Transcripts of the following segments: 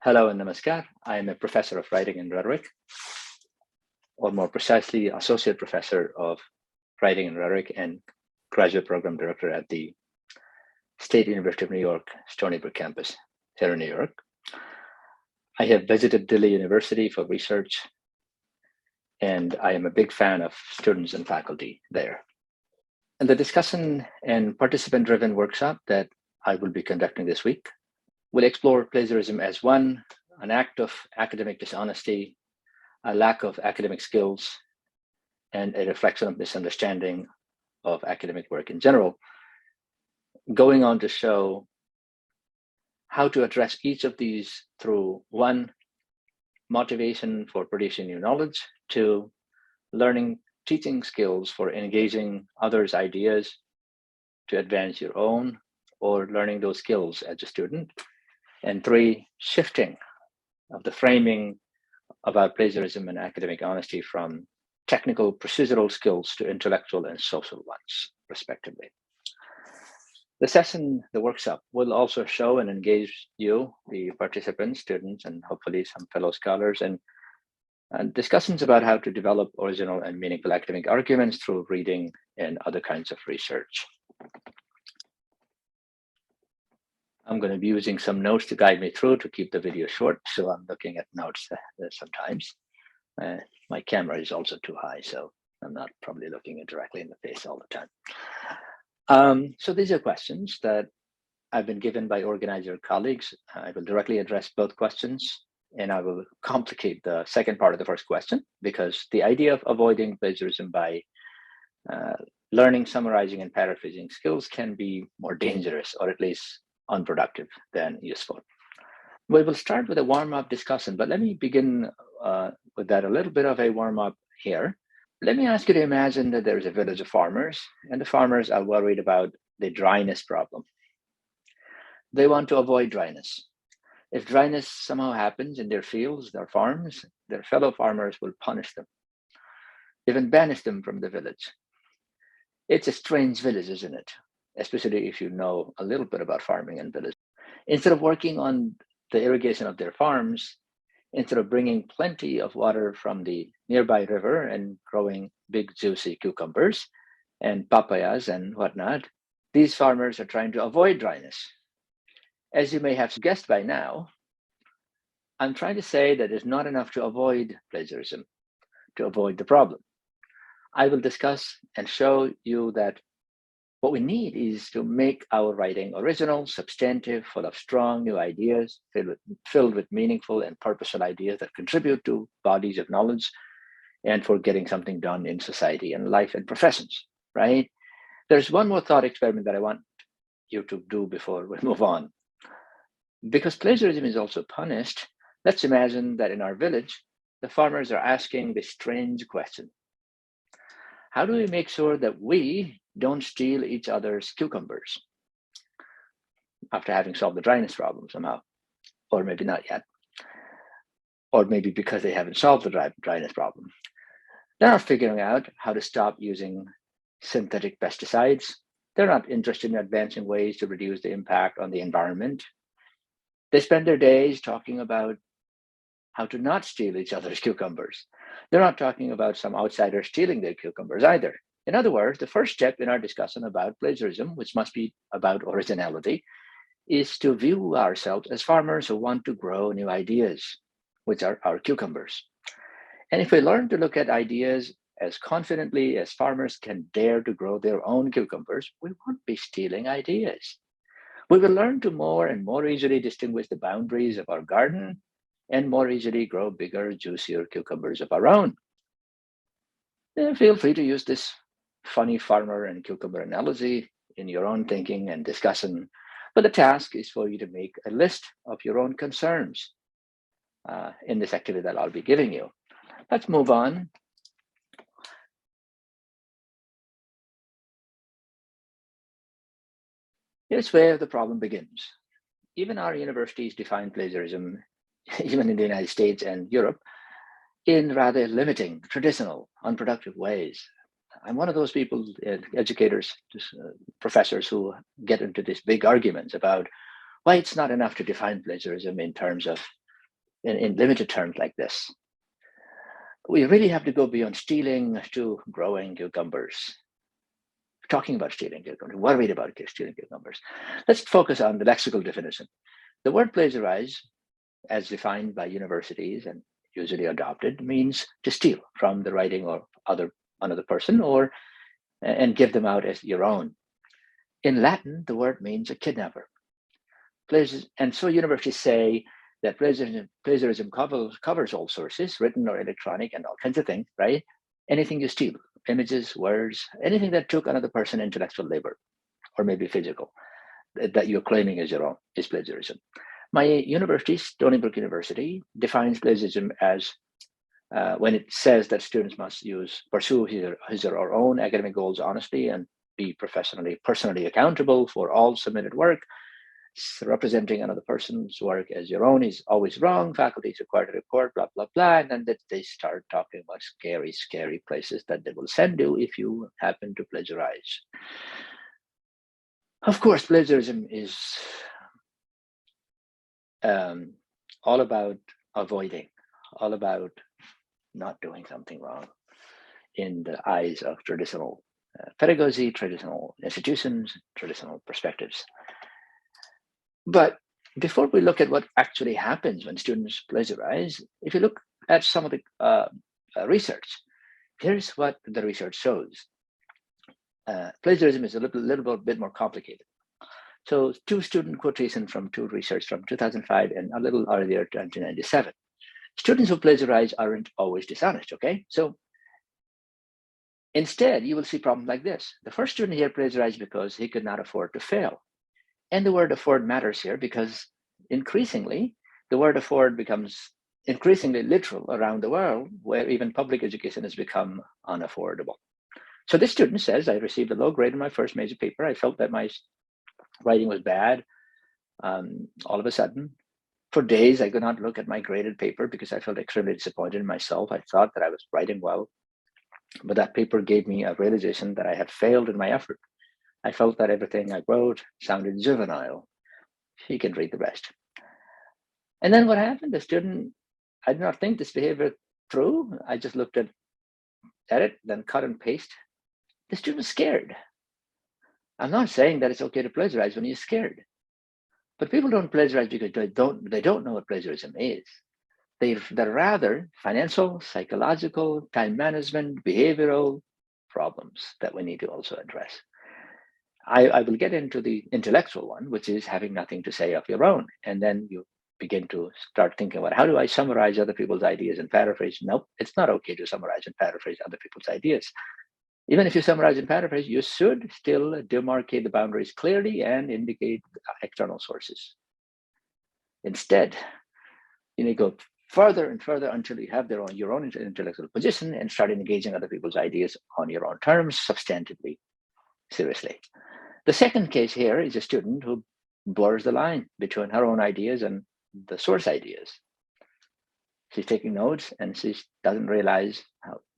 Hello and namaskar. I am a professor of writing and rhetoric, or more precisely, associate professor of writing and rhetoric and graduate program director at the State University of New York, Stony Brook campus here in New York. I have visited Delhi University for research, and I am a big fan of students and faculty there. And the discussion and participant-driven workshop that I will be conducting this week will explore plagiarism as an act of academic dishonesty, a lack of academic skills, and a reflection of misunderstanding of academic work in general, going on to show how to address each of these through 1, motivation for producing new knowledge, 2, learning teaching skills for engaging others' ideas to advance your own or learning those skills as a student, and 3, shifting of the framing about plagiarism and academic honesty from technical procedural skills to intellectual and social ones, respectively. The workshop, will also show and engage you, the participants, students, and hopefully some fellow scholars, and discussions about how to develop original and meaningful academic arguments through reading and other kinds of research. I'm going to be using some notes to guide me through to keep the video short, so I'm looking at notes sometimes. My camera is also too high, so I'm not probably looking it directly in the face all the time. So these are questions that I've been given by organizer colleagues. I will directly address both questions, and I will complicate the second part of the first question, because the idea of avoiding plagiarism by learning, summarizing, and paraphrasing skills can be more dangerous, or at least unproductive than useful. We will start with a warm-up discussion, but let me begin with that, a little bit of a warm-up here. Let me ask you to imagine that there's a village of farmers, and the farmers are worried about the dryness problem. They want to avoid dryness. If dryness somehow happens in their fields, their farms, their fellow farmers will punish them, even banish them from the village. It's a strange village, isn't it? Especially if you know a little bit about farming and village. Instead of working on the irrigation of their farms, instead of bringing plenty of water from the nearby river and growing big juicy cucumbers and papayas and whatnot, these farmers are trying to avoid dryness. As you may have guessed by now, I'm trying to say that it's not enough to avoid plagiarism, to avoid the problem. I will discuss and show you that what we need is to make our writing original, substantive, full of strong new ideas, filled with meaningful and purposeful ideas that contribute to bodies of knowledge and for getting something done in society and life and professions, right? There's one more thought experiment that I want you to do before we move on. Because plagiarism is also punished, let's imagine that in our village, the farmers are asking this strange question. How do we make sure that we don't steal each other's cucumbers after having solved the dryness problem somehow? Or maybe not yet. Or maybe because they haven't solved the dryness problem. They're not figuring out how to stop using synthetic pesticides. They're not interested in advancing ways to reduce the impact on the environment. They spend their days talking about how to not steal each other's cucumbers. They're not talking about some outsider stealing their cucumbers either. In other words, the first step in our discussion about plagiarism, which must be about originality, is to view ourselves as farmers who want to grow new ideas, which are our cucumbers. And if we learn to look at ideas as confidently as farmers can dare to grow their own cucumbers, we won't be stealing ideas. We will learn to more and more easily distinguish the boundaries of our garden and more easily grow bigger, juicier cucumbers of our own. And feel free to use this funny farmer and cucumber analogy in your own thinking and discussion, but the task is for you to make a list of your own concerns in this activity that I'll be giving you. Let's move on. Here's where the problem begins. Even our universities define plagiarism, even in the United States and Europe, in rather limiting, traditional, unproductive ways. I'm one of those people, educators, professors, who get into these big arguments about why it's not enough to define plagiarism in terms of in limited terms like this. We really have to go beyond stealing to growing cucumbers. Talking about stealing cucumbers, worried about stealing cucumbers. Let's focus on the lexical definition. The word plagiarize, as defined by universities and usually adopted, means to steal from the writing of another person and give them out as your own. In Latin, the word means a kidnapper. And so universities say that plagiarism covers all sources, written or electronic, and all kinds of things, right? Anything you steal, images, words, anything that took another person's intellectual labor, or maybe physical, that you're claiming as your own, is plagiarism. My university, Stony Brook University, defines plagiarism as when it says that students must pursue his or her own academic goals honestly and be personally accountable for all submitted work. Representing another person's work as your own is always wrong. Faculty is required to report, blah, blah, blah. And then they start talking about scary, scary places that they will send you if you happen to plagiarize. Of course, plagiarism is all about avoiding, all about not doing something wrong in the eyes of traditional pedagogy, traditional institutions, traditional perspectives. But before we look at what actually happens when students plagiarize, if you look at some of the research, here's what the research shows. Plagiarism is a little bit more complicated. So 2 student quotations from 2 research from 2005 and a little earlier, 1997. Students who plagiarize aren't always dishonest, okay? So instead, you will see problems like this. The first student here plagiarized because he could not afford to fail. And the word afford matters here because increasingly, the word afford becomes increasingly literal around the world, where even public education has become unaffordable. So this student says, I received a low grade in my first major paper. I felt that my writing was bad. All of a sudden, for days, I could not look at my graded paper because I felt extremely disappointed in myself. I thought that I was writing well, but that paper gave me a realization that I had failed in my effort. I felt that everything I wrote sounded juvenile. You can read the rest. And then what happened? The student, I did not think this behavior through. I just looked at it, then cut and paste. The student was scared. I'm not saying that it's okay to plagiarize when you're scared, but people don't plagiarize because they don't know what plagiarism is. They're rather financial, psychological, time management, behavioral problems that we need to also address. I will get into the intellectual one, which is having nothing to say of your own. And then you begin to start thinking about, how do I summarize other people's ideas and paraphrase? Nope, it's not okay to summarize and paraphrase other people's ideas. Even if you summarize and paraphrase, you should still demarcate the boundaries clearly and indicate external sources. Instead, you need to go further and further until you have your own intellectual position and start engaging other people's ideas on your own terms, substantively, seriously. The second case here is a student who blurs the line between her own ideas and the source ideas. She's taking notes and she doesn't realize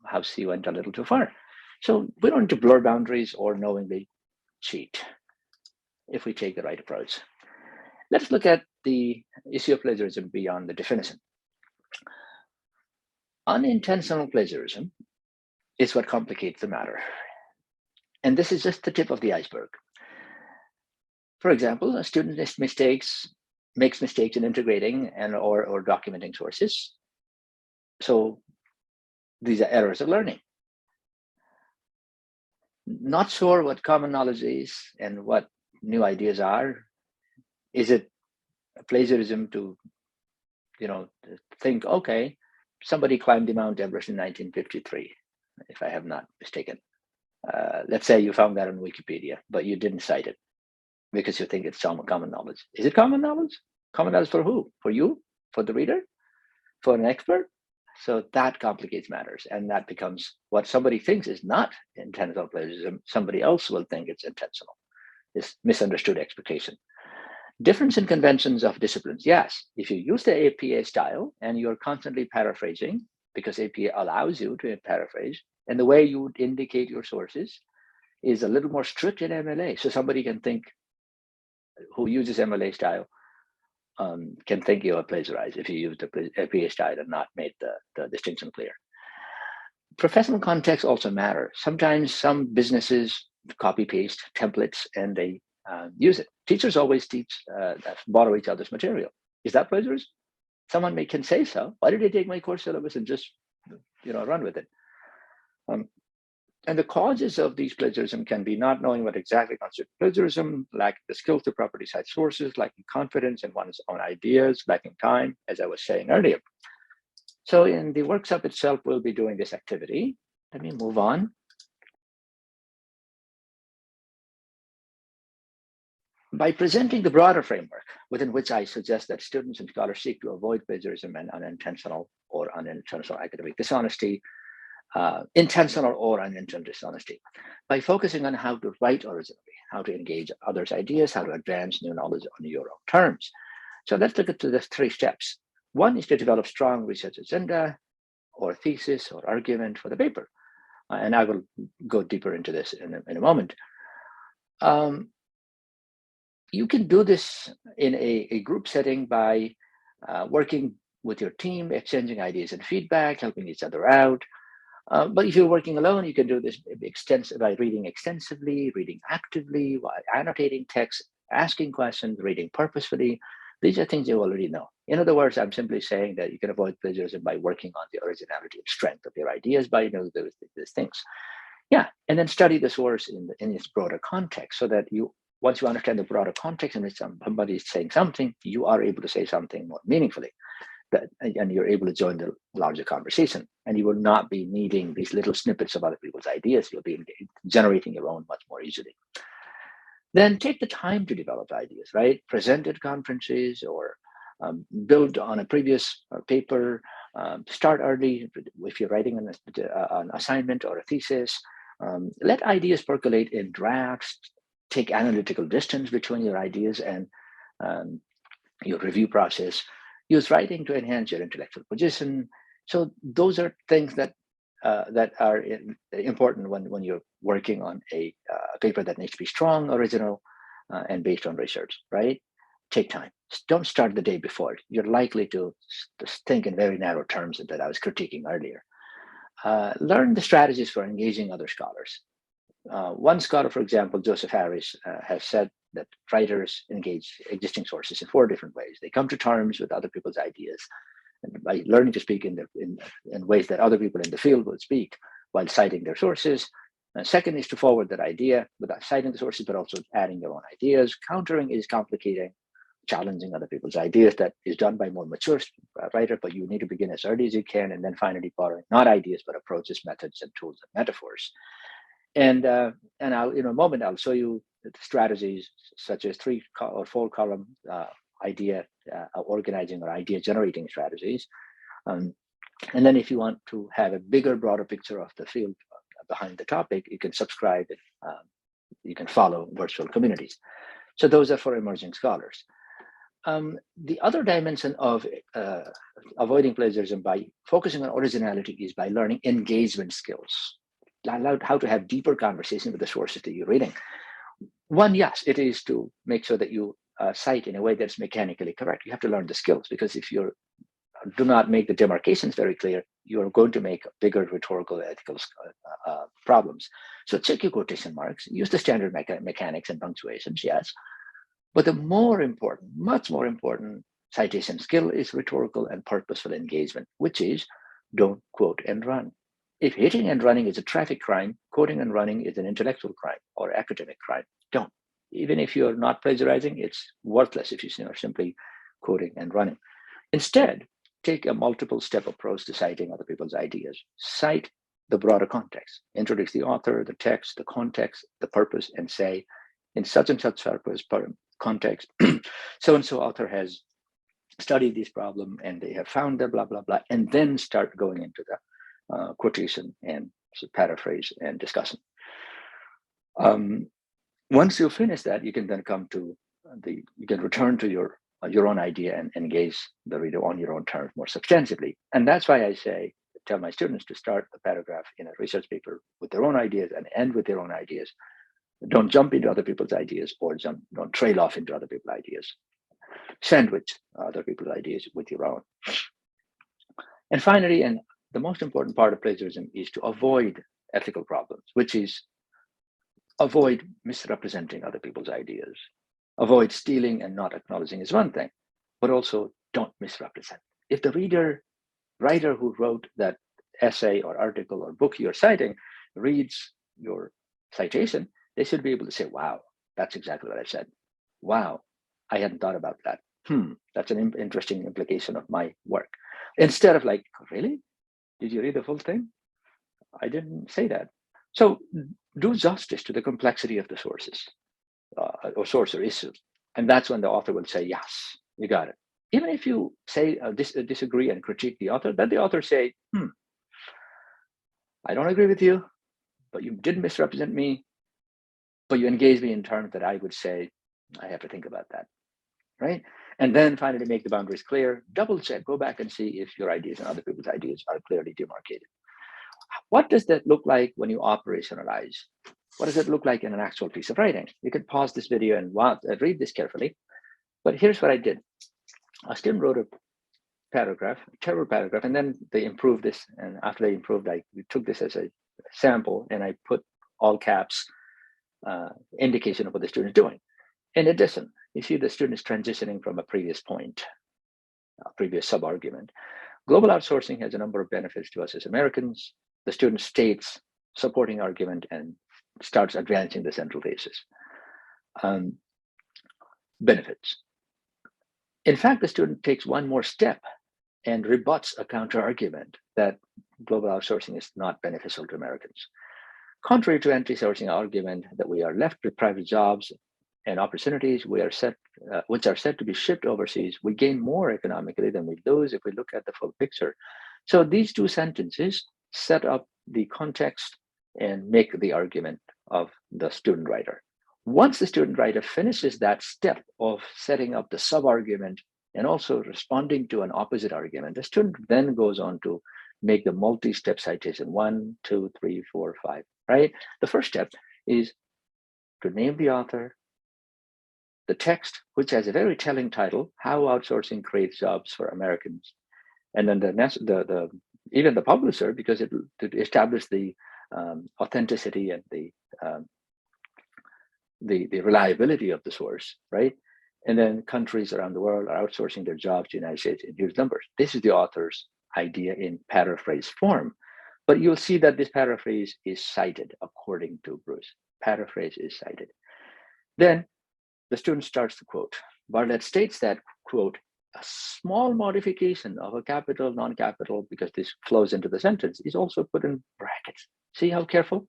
how she went a little too far. So we don't need to blur boundaries or knowingly cheat if we take the right approach. Let's look at the issue of plagiarism beyond the definition. Unintentional plagiarism is what complicates the matter. And this is just the tip of the iceberg. For example, a student makes mistakes in integrating or documenting sources. So these are errors of learning. Not sure what common knowledge is and what new ideas are. Is it plagiarism to, think, okay, somebody climbed the Mount Everest in 1953, if I have not mistaken. Let's say you found that on Wikipedia, but you didn't cite it because you think it's common knowledge. Is it common knowledge? Common knowledge for who? For you? For the reader? For an expert? So that complicates matters. And that becomes what somebody thinks is not intentional plagiarism. Somebody else will think it's intentional. It's misunderstood expectation. Difference in conventions of disciplines. Yes, if you use the APA style and you're constantly paraphrasing, because APA allows you to paraphrase, and the way you would indicate your sources is a little more strict in MLA. So somebody can think, who uses MLA style, can think you are plagiarized if you use the PA style and not made the distinction clear. Professional context also matter. Sometimes some businesses copy paste templates and they use it. Teachers always borrow each other's material. Is that plagiarism? Someone can say so. Why did they take my course syllabus and just run with it? And the causes of these plagiarism can be not knowing what exactly constitutes plagiarism, lacking the skills to properly cite sources, lacking confidence in one's own ideas, lacking time, as I was saying earlier. So in the workshop itself, we'll be doing this activity. Let me move on. By presenting the broader framework within which I suggest that students and scholars seek to avoid plagiarism and unintentional or unintentional academic dishonesty, intentional or unintentional dishonesty, by focusing on how to write originally, how to engage others' ideas, how to advance new knowledge on your own terms. So let's look at the 3 steps. One is to develop strong research agenda or thesis or argument for the paper. And I will go deeper into this in a moment. You can do this in a group setting by working with your team, exchanging ideas and feedback, helping each other out. But if you're working alone, you can do this by reading extensively, reading actively, while annotating text, asking questions, reading purposefully. These are things you already know. In other words, I'm simply saying that you can avoid plagiarism by working on the originality and strength of your ideas by those things. Yeah, and then study the source in its broader context, so that once you understand the broader context in which somebody is saying something, you are able to say something more meaningfully. And you're able to join the larger conversation. And you will not be needing these little snippets of other people's ideas. You'll be generating your own much more easily. Then take the time to develop ideas, right? Present at conferences or build on a previous paper. Start early if you're writing an assignment or a thesis. Let ideas percolate in drafts. Take analytical distance between your ideas and your review process. Use writing to enhance your intellectual position. So those are things that are important when you're working on a paper that needs to be strong, original, and based on research, right? Take time. Don't start the day before. You're likely to think in very narrow terms that I was critiquing earlier. Learn the strategies for engaging other scholars. One scholar, for example, Joseph Harris, has said that writers engage existing sources in 4 different ways. They come to terms with other people's ideas, and by learning to speak in ways that other people in the field will speak while citing their sources. Second is to forward that idea without citing the sources, but also adding your own ideas. Countering is complicating, challenging other people's ideas. That is done by more mature writer, but you need to begin as early as you can, and then finally borrowing not ideas, but approaches, methods, and tools and metaphors. And I'll, in a moment, I'll show you strategies such as 3 or 4 column idea organizing or idea generating strategies. And then if you want to have a bigger, broader picture of the field behind the topic, you can subscribe and you can follow virtual communities. So those are for emerging scholars. The other dimension of avoiding plagiarism by focusing on originality is by learning engagement skills. How to have deeper conversation with the sources that you're reading. One, yes, it is to make sure that you cite in a way that's mechanically correct. You have to learn the skills, because if you do not make the demarcations very clear, you're going to make bigger rhetorical, ethical problems. So check your quotation marks, use the standard mechanics and punctuations, yes. But the more important, much more important citation skill is rhetorical and purposeful engagement, which is don't quote and run. If hitting and running is a traffic crime, quoting and running is an intellectual crime or academic crime. Don't. Even if you're not plagiarizing, it's worthless if you are simply quoting and running. Instead, take a multiple step approach to citing other people's ideas. Cite the broader context. Introduce the author, the text, the context, the purpose, and say, in such and such purpose, context, so-and-so author has studied this problem and they have found the blah, blah, blah, and then start going into the quotation and paraphrase and discussion. Once you finish that, you can then come to you can return to your own idea and engage the reader on your own terms more substantively. And that's why I tell my students to start a paragraph in a research paper with their own ideas and end with their own ideas. Don't jump into other people's ideas or don't trail off into other people's ideas. sandwich other people's ideas with your own. And finally, and the most important part of plagiarism is to avoid ethical problems, which is avoid misrepresenting other people's ideas. Avoid stealing and not acknowledging is one thing, but also don't misrepresent. If the writer who wrote that essay or article or book you're citing reads your citation, they should be able to say, wow, that's exactly what I said. Wow, I hadn't thought about that. That's an interesting implication of my work. Instead of like, really? Did you read the full thing? I didn't say that. So do justice to the complexity of the sources or source or issue. And that's when the author will say, yes, you got it. Even if you say disagree and critique the author, then the author say, I don't agree with you, but you didn't misrepresent me, but you engaged me in terms that I would say, I have to think about that, right? And then finally make the boundaries clear, double check, go back and see if your ideas and other people's ideas are clearly demarcated. What does that look like when you operationalize? What does it look like in an actual piece of writing? You could pause this video and read this carefully, but here's what I did. A student wrote a paragraph, a terrible paragraph, and then they improved this. And after they improved, I took this as a sample and I put all caps indication of what the student is doing. In addition, you see the student is transitioning from a previous point, a previous sub-argument. Global outsourcing has a number of benefits to us as Americans. The student states supporting argument and starts advancing the central thesis. Benefits. In fact, the student takes one more step and rebuts a counter-argument that global outsourcing is not beneficial to Americans. Contrary to anti-sourcing argument that we are left with private jobs and opportunities which are said to be shipped overseas, we gain more economically than we lose if we look at the full picture. So these two sentences set up the context and make the argument of the student writer. Once the student writer finishes that step of setting up the sub-argument and also responding to an opposite argument, the student then goes on to make the multi-step citation 1, 2, 3, 4, 5, right? The first step is to name the author, the text, which has a very telling title, How Outsourcing Creates Jobs for Americans. And then even the publisher, because it established the authenticity and the reliability of the source, right? And then countries around the world are outsourcing their jobs to the United States in huge numbers. This is the author's idea in paraphrase form. But you'll see that this paraphrase is cited according to Bruce. Paraphrase is cited. Then the student starts to quote. Bartlett states that, quote, a small modification of a capital, non-capital, because this flows into the sentence, is also put in brackets. See how careful?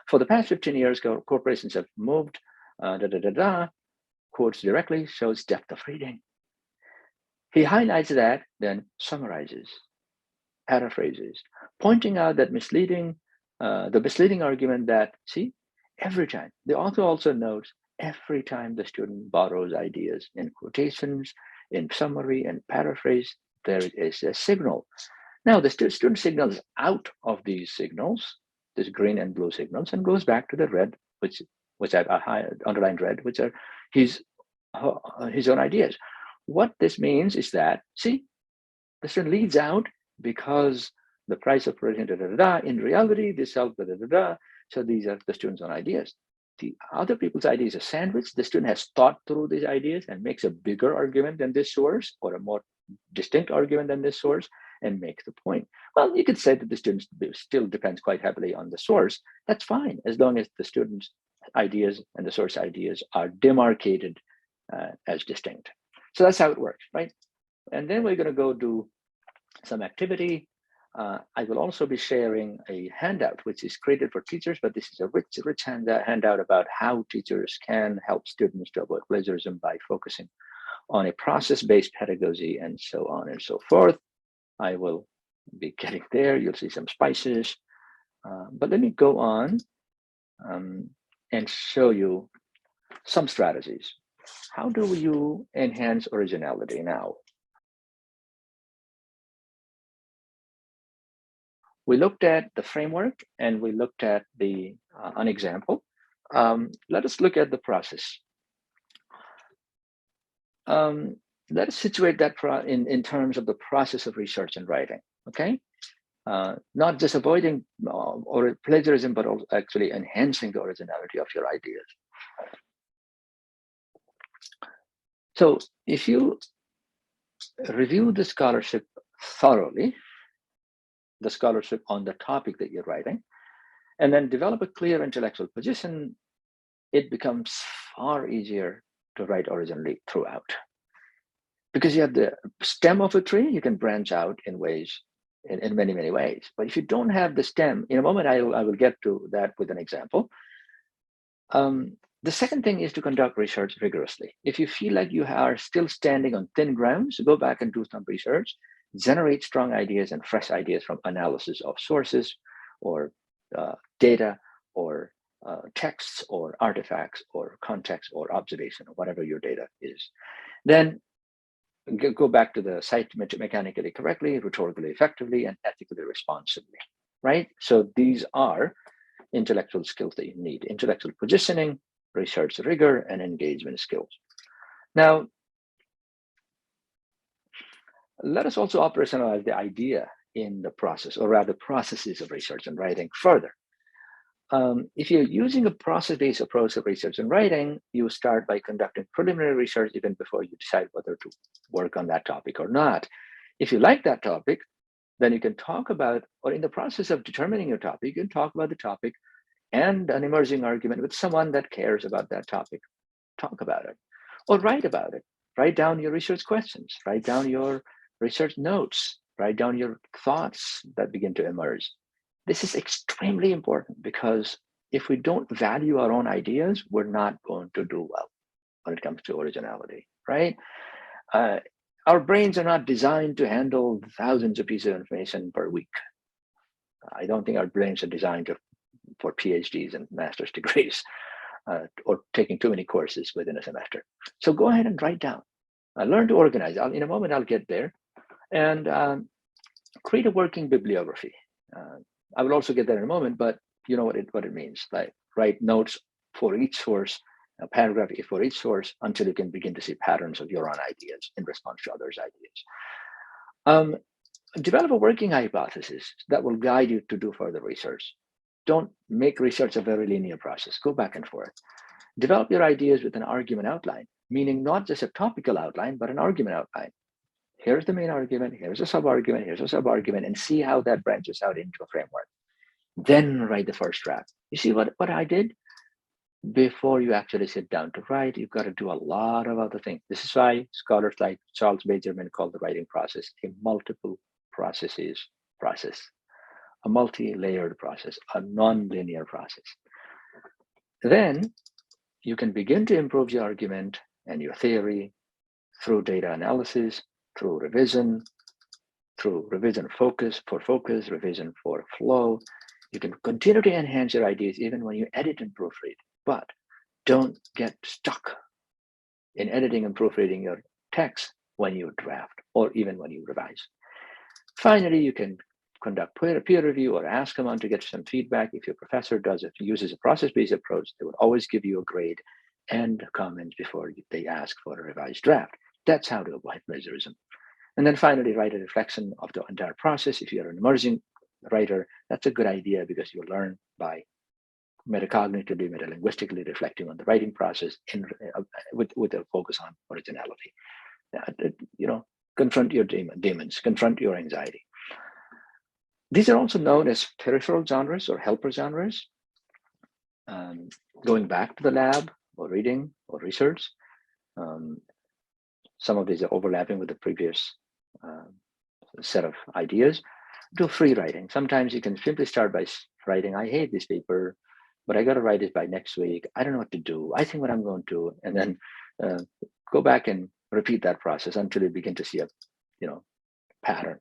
For the past 15 years, corporations have moved, quotes directly, shows depth of reading. He highlights that, then summarizes, paraphrases, pointing out that the misleading argument that, see, every time. The author also notes every time the student borrows ideas in quotations, in summary, and paraphrase, there is a signal. Now, the student signals out of these signals, this green and blue signals, and goes back to the red, which I've underlined red, which are his own ideas. What this means is that, see, the student leads out because the price of protein, in reality, this helps, so these are the student's own ideas. The other people's ideas are sandwiched. The student has thought through these ideas and makes a bigger argument than this source, or a more distinct argument than this source, and makes the point. Well, you could say that the student still depends quite heavily on the source. That's fine, as long as the student's ideas and the source ideas are demarcated as distinct. So that's how it works, right? And then we're going to go do some activity. I will also be sharing a handout, which is created for teachers, but this is a rich handout about how teachers can help students to avoid plagiarism by focusing on a process-based pedagogy and so on and so forth. I will be getting there. You'll see some spices. But let me go on and show you some strategies. How do you enhance originality now? We looked at the framework and we looked at an example. Let us look at the process. Let us situate that in terms of the process of research and writing, okay? Not just avoiding or plagiarism, but also actually enhancing the originality of your ideas. So if you review the scholarship thoroughly, the scholarship on the topic that you're writing, and then develop a clear intellectual position, it becomes far easier to write originally throughout. Because you have the stem of a tree, you can branch out in ways, in many, many ways. But if you don't have the stem, in a moment I will get to that with an example. The second thing is to conduct research rigorously. If you feel like you are still standing on thin grounds, go back and do some research, generate strong ideas and fresh ideas from analysis of sources or data or texts or artifacts or context or observation or whatever your data is. Then go back to the site mechanically correctly, rhetorically effectively, and ethically responsibly, right? So these are intellectual skills that you need: intellectual positioning, research rigor, and engagement skills. Now, let us also operationalize the idea in the process, or rather processes of research and writing further. If you're using a process-based approach of research and writing, you start by conducting preliminary research even before you decide whether to work on that topic or not. If you like that topic, then you can talk about, or in the process of determining your topic, you can talk about the topic and an emerging argument with someone that cares about that topic. Talk about it, or write about it. Write down your research questions, write down your research notes, write down your thoughts that begin to emerge. This is extremely important because if we don't value our own ideas, we're not going to do well when it comes to originality, right? Our brains are not designed to handle thousands of pieces of information per week. I don't think our brains are designed for PhDs and master's degrees or taking too many courses within a semester. So go ahead and write down. Learn to organize. In a moment, I'll get there. And create a working bibliography. I will also get there in a moment, but you know what it means. Like write notes for each source, a paragraph for each source, until you can begin to see patterns of your own ideas in response to others' ideas. Develop a working hypothesis that will guide you to do further research. Don't make research a very linear process. Go back and forth. Develop your ideas with an argument outline, meaning not just a topical outline, but an argument outline. Here's the main argument, here's a sub-argument, here's a sub-argument, and see how that branches out into a framework. Then write the first draft. You see what I did? Before you actually sit down to write, you've got to do a lot of other things. This is why scholars like Charles Benjamin call the writing process a multiple processes process, a multi-layered process, a non-linear process. Then you can begin to improve your argument and your theory through data analysis, through revision focus, revision for flow. You can continue to enhance your ideas even when you edit and proofread, but don't get stuck in editing and proofreading your text when you draft or even when you revise. Finally, you can conduct peer review or ask someone to get some feedback. If your professor uses a process-based approach, they will always give you a grade and comments before they ask for a revised draft. That's how to avoid plagiarism. And then finally, write a reflection of the entire process. If you're an emerging writer, that's a good idea because you learn by metacognitively, metalinguistically reflecting on the writing process with a focus on originality. Confront your demons, confront your anxiety. These are also known as peripheral genres or helper genres. Going back to the lab or reading or research. Some of these are overlapping with the previous set of ideas. Do free writing. Sometimes you can simply start by writing, I hate this paper, but I got to write it by next week. I don't know what to do. I think what I'm going to, and then go back and repeat that process until you begin to see a pattern.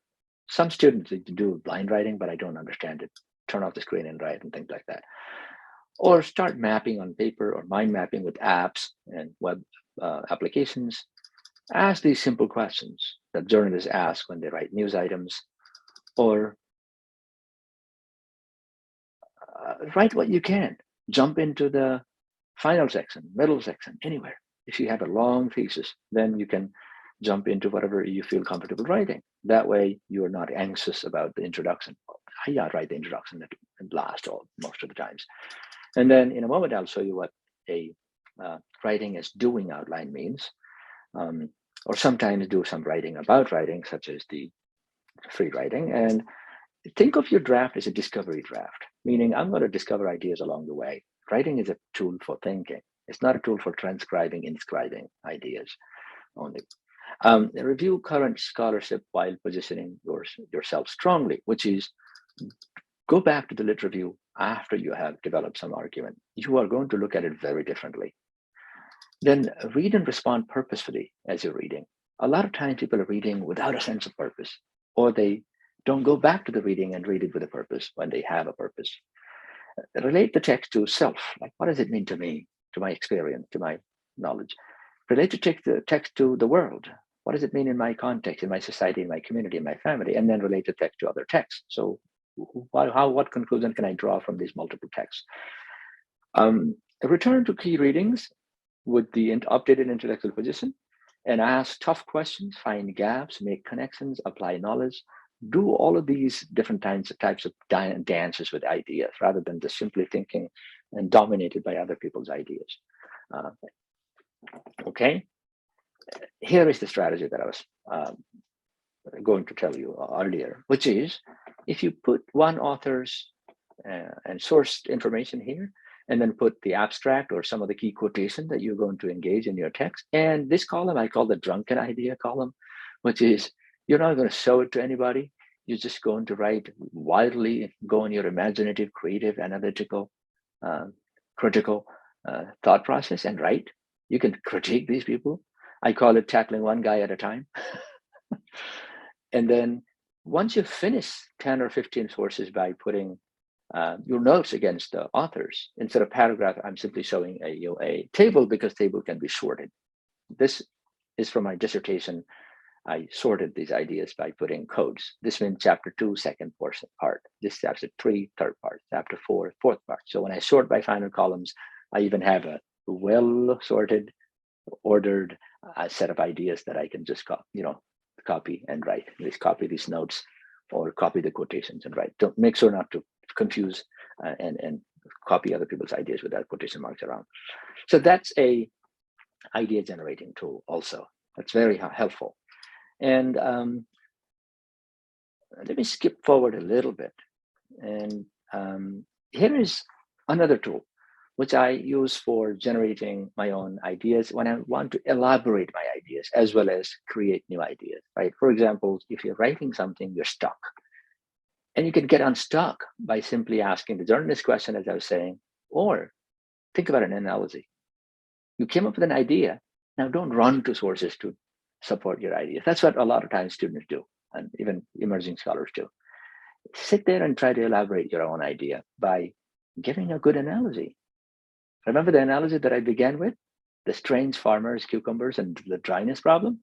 Some students do blind writing, but I don't understand it. Turn off the screen and write and things like that. Or start mapping on paper or mind mapping with apps and web applications. Ask these simple questions that journalists ask when they write news items, or write what you can. Jump into the final section, middle section, anywhere. If you have a long thesis, then you can jump into whatever you feel comfortable writing. That way, you're not anxious about the introduction. I write the introduction at last, or most of the times. And then in a moment, I'll show you what a writing as doing outline means, or sometimes do some writing about writing, such as the free writing. And think of your draft as a discovery draft, meaning I'm going to discover ideas along the way. Writing is a tool for thinking. It's not a tool for transcribing, inscribing ideas only. Review current scholarship while positioning yourself strongly, which is go back to the lit review after you have developed some argument. You are going to look at it very differently. Then read and respond purposefully as you're reading. A lot of times people are reading without a sense of purpose, or they don't go back to the reading and read it with a purpose when they have a purpose. Relate the text to self. Like, what does it mean to me, to my experience, to my knowledge? Relate the text to the world. What does it mean in my context, in my society, in my community, in my family? And then relate the text to other texts. So what conclusion can I draw from these multiple texts? Return to key readings with the updated intellectual position and ask tough questions, find gaps, make connections, apply knowledge. Do all of these different types of dances with ideas rather than just simply thinking and dominated by other people's ideas. Okay, here is the strategy that I was going to tell you earlier, which is if you put one author's and sourced information here, and then put the abstract or some of the key quotation that you're going to engage in your text. And this column I call the drunken idea column, which is you're not going to show it to anybody. You're just going to write wildly, go on your imaginative, creative, analytical, critical thought process and write. You can critique these people. I call it tackling one guy at a time. And then once you finish 10 or 15 sources by putting your notes against the authors, instead of paragraph, I'm simply showing a table because table can be sorted. This is from my dissertation. I sorted these ideas by putting codes. This means chapter 2, second portion part. This chapter 3, third part. Chapter 4, fourth part. So when I sort by final columns, I even have a well sorted, ordered set of ideas that I can just copy and write. Just copy these notes or copy the quotations and write. Don't make sure not to confuse and copy other people's ideas without quotation marks around. So that's a idea generating tool also. That's very helpful. And let me skip forward a little bit. And here is another tool which I use for generating my own ideas when I want to elaborate my ideas as well as create new ideas, right? For example, if you're writing something, you're stuck. And you can get unstuck by simply asking the journalist question, as I was saying, or think about an analogy. You came up with an idea. Now don't run to sources to support your idea. That's what a lot of times students do, and even emerging scholars do. Sit there and try to elaborate your own idea by giving a good analogy. Remember the analogy that I began with? The strange farmers, cucumbers, and the dryness problem?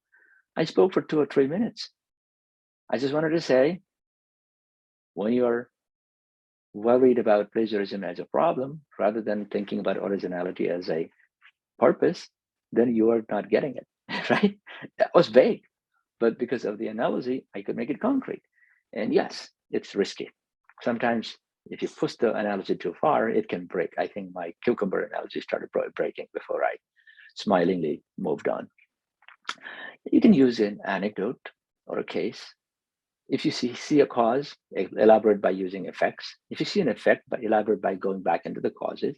I spoke for 2 or 3 minutes. I just wanted to say, when you're worried about plagiarism as a problem, rather than thinking about originality as a purpose, then you are not getting it, right? That was vague, but because of the analogy, I could make it concrete. And yes, it's risky. Sometimes if you push the analogy too far, it can break. I think my cucumber analogy started breaking before I smilingly moved on. You can use an anecdote or a case. If you see a cause, elaborate by using effects. If you see an effect, elaborate by going back into the causes.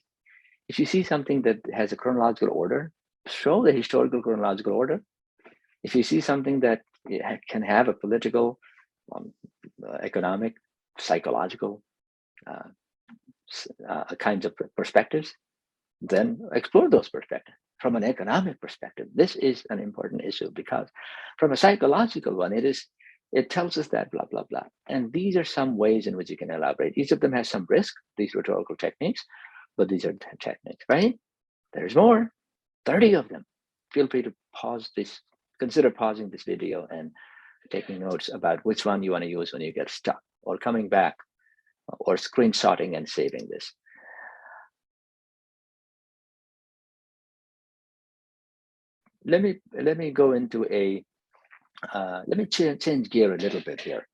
If you see something that has a chronological order, show the historical chronological order. If you see something that can have a political, economic, psychological kinds of perspectives, then explore those perspectives. From an economic perspective, this is an important issue because from a psychological one, it tells us that blah, blah, blah. And these are some ways in which you can elaborate. Each of them has some risk, these rhetorical techniques, but these are techniques, right? There's more, 30 of them. Feel free to pause this, consider pausing this video and taking notes about which one you want to use when you get stuck, or coming back, or screenshotting and saving this. Let me go into a let me change gear a little bit here.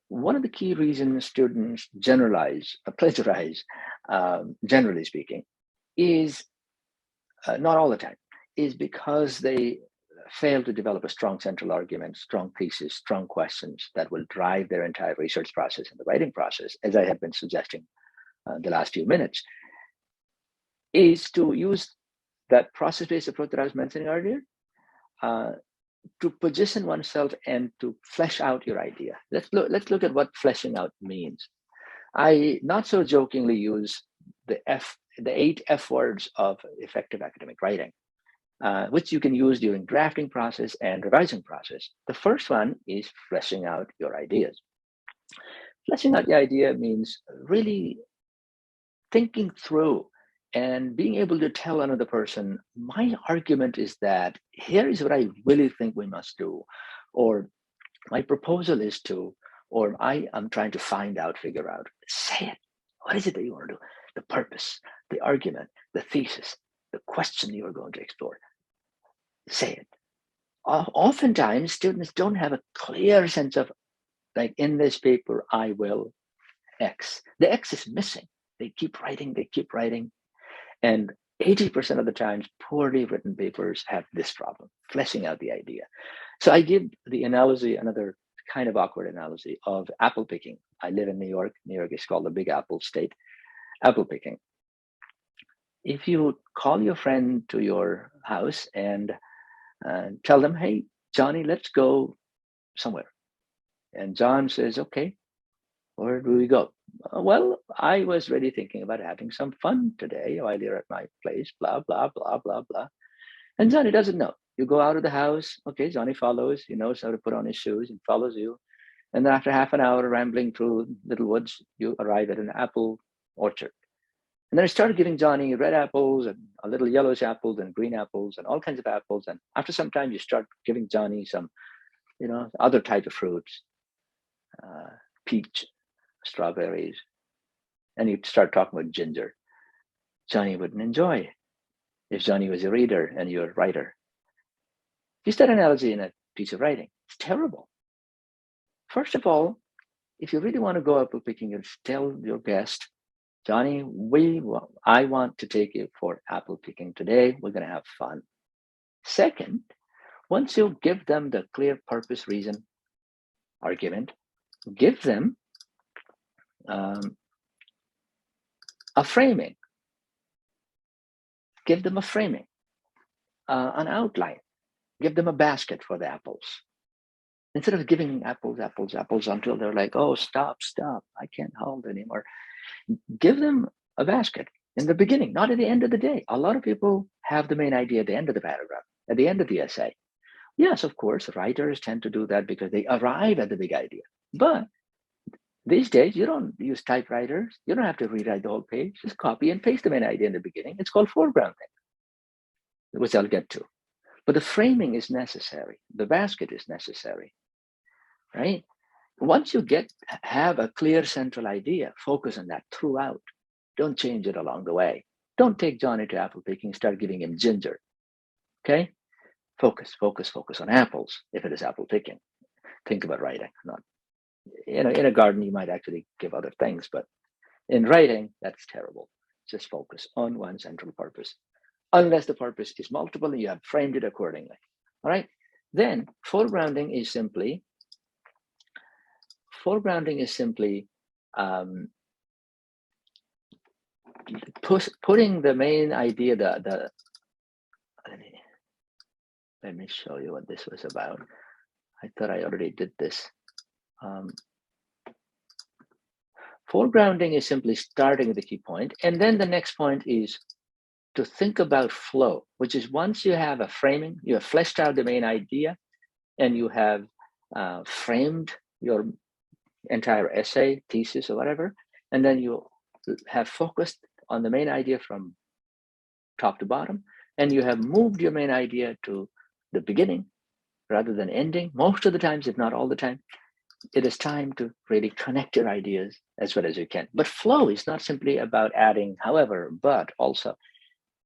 One of the key reasons students generalize, plagiarize, generally speaking, is not all the time, is because they fail to develop a strong central argument, strong thesis, strong questions that will drive their entire research process and the writing process, as I have been suggesting the last few minutes, is to use that process-based approach that I was mentioning earlier, to position oneself and to flesh out your idea. Let's look at what fleshing out means. I not so jokingly use the 8 F words of effective academic writing, which you can use during drafting process and revising process. The first one is fleshing out your ideas. Fleshing out the idea means really thinking through and being able to tell another person, my argument is that here is what I really think we must do, or my proposal is to, or I am trying to find out, figure out. Say it. What is it that you want to do? The purpose, the argument, the thesis, the question you are going to explore. Say it. Oftentimes, students don't have a clear sense of, like, in this paper, I will X. The X is missing. They keep writing. And 80% of the times, poorly written papers have this problem, fleshing out the idea. So I give the analogy, another kind of awkward analogy, of apple picking. I live in New York. New York is called the Big Apple State. Apple picking. If you call your friend to your house and tell them, hey, Johnny, let's go somewhere. And John says, okay, where do we go? Well, I was really thinking about having some fun today while you're at my place, blah, blah, blah, blah, blah. And Johnny doesn't know. You go out of the house. Okay, Johnny follows. He knows how to put on his shoes and follows you. And then after half an hour rambling through little woods, you arrive at an apple orchard. And then I started giving Johnny red apples and a little yellowish apples and green apples and all kinds of apples. And after some time, you start giving Johnny some, other type of fruits, peach, strawberries, and you start talking about ginger. Johnny wouldn't enjoy if Johnny was a reader and you're a writer. Use that analogy in a piece of writing. It's terrible. First of all, if you really want to go apple picking, you tell your guest, Johnny, I want to take you for apple picking today. We're going to have fun. Second, once you give them the clear purpose, reason, argument, give them a framing. Give them a framing, an outline. Give them a basket for the apples. Instead of giving apples until they're like, oh, stop, I can't hold anymore. Give them a basket in the beginning, not at the end of the day. A lot of people have the main idea at the end of the paragraph, at the end of the essay. Yes, of course, writers tend to do that because they arrive at the big idea. But these days, you don't use typewriters. You don't have to rewrite the whole page. Just copy and paste the main idea in the beginning. It's called foregrounding, which I'll get to. But the framing is necessary. The basket is necessary, right? Once you have a clear central idea, focus on that throughout. Don't change it along the way. Don't take Johnny to apple picking, start giving him ginger, okay? Focus on apples if it is apple picking. Think about writing, not, in a garden, you might actually give other things, but in writing, that's terrible. Just focus on one central purpose, unless the purpose is multiple and you have framed it accordingly, all right? Then foregrounding is simply putting the main idea, let me show you what this was about. I thought I already did this. Foregrounding is simply starting with the key point. And then the next point is to think about flow, which is once you have a framing, you have fleshed out the main idea, and you have framed your entire essay, thesis, or whatever, and then you have focused on the main idea from top to bottom, and you have moved your main idea to the beginning rather than ending. Most of the times, if not all the time, it is time to really connect your ideas as well as you can. But flow is not simply about adding however, but also,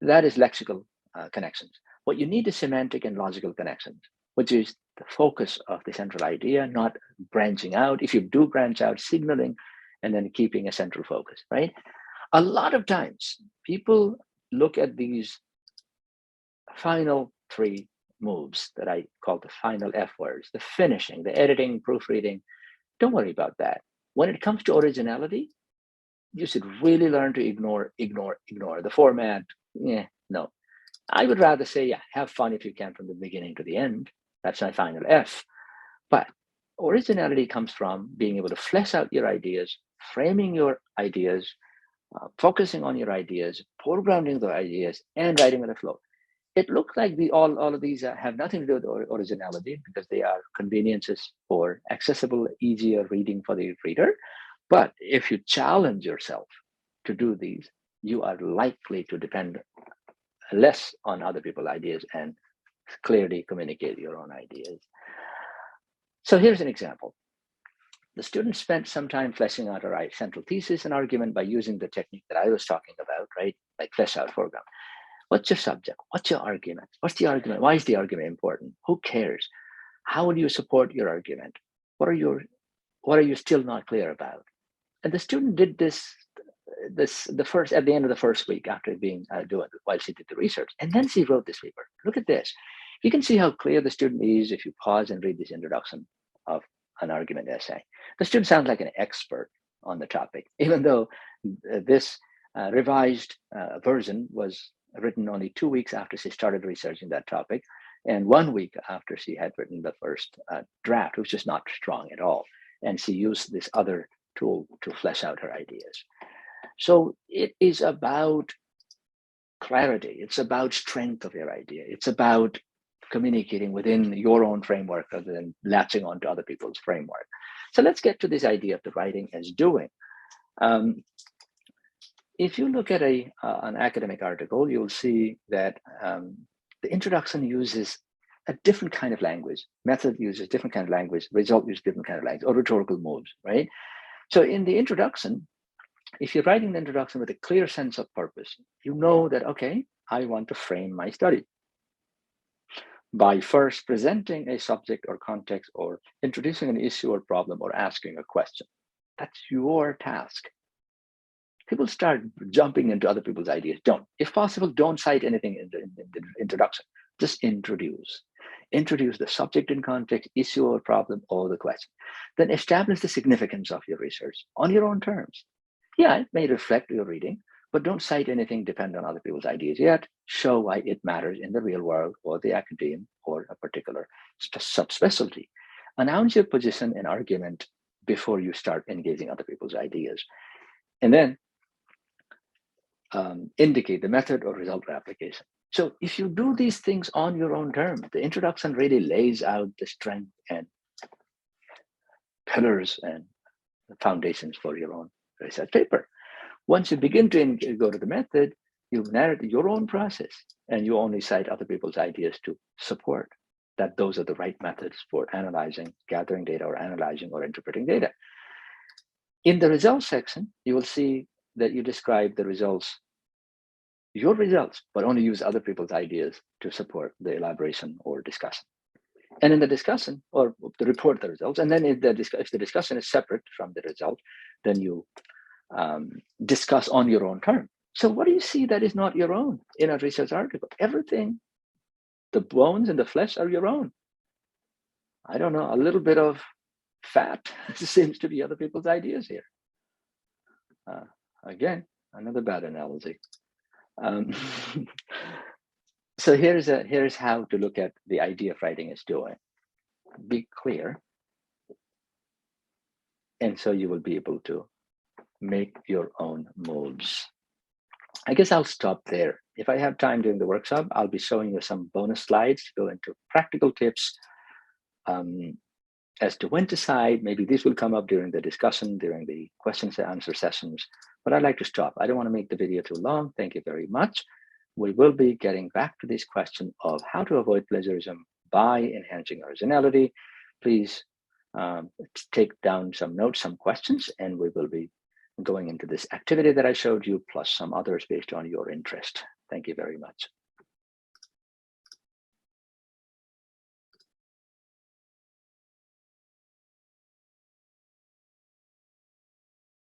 that is lexical connections. What you need is semantic and logical connections, which is the focus of the central idea, not branching out. If you do branch out, signaling, and then keeping a central focus, right? A lot of times people look at these final three moves that I call the final F words, the finishing, the editing, proofreading. Don't worry about that. When it comes to originality, you should really learn to ignore the format. Yeah, no. I would rather say, yeah, have fun if you can from the beginning to the end. That's my final F. But originality comes from being able to flesh out your ideas, framing your ideas, focusing on your ideas, foregrounding the ideas, and writing with a flow. It looks like all of these have nothing to do with originality because they are conveniences for accessible, easier reading for the reader. But if you challenge yourself to do these, you are likely to depend less on other people's ideas and clearly communicate your own ideas. So here's an example. The student spent some time fleshing out her central thesis and argument by using the technique that I was talking about, right? Like flesh out foreground. What's your subject? What's your argument? What's the argument? Why is the argument important? Who cares? How will you support your argument? What are you still not clear about? And the student did this at the end of the first week after being doing while she did the research, and then she wrote this paper. Look at this. You can see how clear the student is if you pause and read this introduction of an argument essay. The student sounds like an expert on the topic, even though this revised version was written only 2 weeks after she started researching that topic, and 1 week after she had written the first draft, which is not strong at all. And she used this other tool to flesh out her ideas. So it is about clarity. It's about strength of your idea. It's about communicating within your own framework rather than latching onto other people's framework. So let's get to this idea of the writing as doing. If you look at an academic article, you'll see that the introduction uses a different kind of language. Method uses different kind of language. Result uses different kind of language, or rhetorical moves, right? So in the introduction, if you're writing the introduction with a clear sense of purpose, you know that, okay, I want to frame my study by first presenting a subject or context or introducing an issue or problem or asking a question. That's your task. People start jumping into other people's ideas. If possible, don't cite anything in the introduction. Just introduce. Introduce the subject and context, issue or problem, or the question. Then establish the significance of your research on your own terms. Yeah, it may reflect your reading, but don't cite anything dependent on other people's ideas yet. Show why it matters in the real world or the academe or a particular subspecialty. Announce your position and argument before you start engaging other people's ideas. And then indicate the method or result of application. So if you do these things on your own terms, the introduction really lays out the strength and pillars and the foundations for your own research paper. Once you begin to go to the method, you narrate your own process and you only cite other people's ideas to support that those are the right methods for analyzing, gathering data, or analyzing or interpreting data. In the results section, you will see that you describe the results, your results, but only use other people's ideas to support the elaboration or discussion. And in the discussion, or to report the results, and then if the discussion is separate from the result, then you discuss on your own term. So what do you see that is not your own in a research article? Everything, the bones and the flesh are your own. I don't know, a little bit of fat seems to be other people's ideas here. Again, another bad analogy. So here's how to look at the idea of writing as doing. Be clear, and so you will be able to make your own moves. I guess I'll stop there. If I have time during the workshop, I'll be showing you some bonus slides to go into practical tips as to when to cite. Maybe this will come up during the discussion, during the questions and answer sessions, but I'd like to stop. I don't want to make the video too long. Thank you very much. We will be getting back to this question of how to avoid plagiarism by enhancing originality. Please take down some notes, some questions, and we will be going into this activity that I showed you, plus some others based on your interest. Thank you very much.